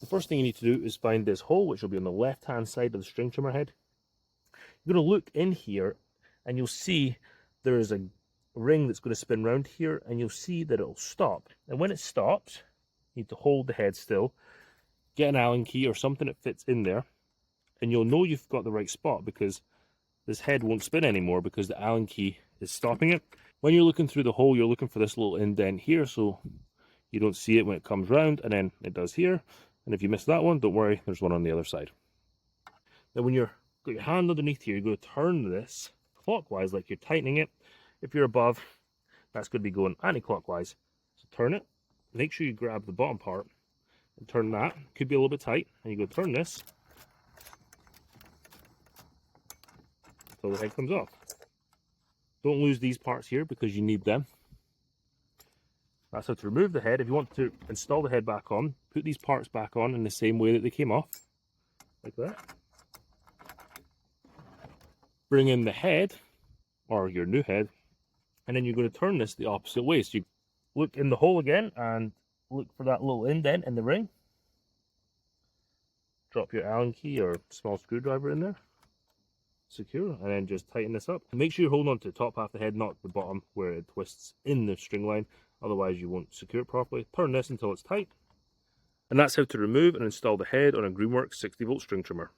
first thing you need to do is find this hole, which will be on the left hand side of the string trimmer head. You're going to look in here and you'll see there is a ring that's going to spin round here, and you'll see that it'll stop. And when it stops, you need to hold the head still, get an Allen key or something that fits in there, and you'll know you've got the right spot because this head won't spin anymore because the Allen key is stopping it. When you're looking through the hole, you're looking for this little indent here so you don't see it when it comes round, and then it does here. And if you miss that one, don't worry, there's one on the other side. Now when you've got your hand underneath here, you're going to turn this clockwise like you're tightening it. If you're above, that's going to be going anti-clockwise. So turn it, make sure you grab the bottom part and turn that. Could be a little bit tight, and you go turn this until the head comes off. Don't lose these parts here because you need them. That's how to remove the head. If you want to install the head back on, put these parts back on in the same way that they came off, like that. Bring in the head, or your new head, and then you're going to turn this the opposite way. So you look in the hole again and look for that little indent in the ring. Drop your Allen key or small screwdriver in there. Secure, and then just tighten this up. Make sure you're holding on to the top half of the head, not the bottom where it twists in the string line. Otherwise you won't secure it properly. Turn this until it's tight. And that's how to remove and install the head on a Greenworks 60-volt string trimmer.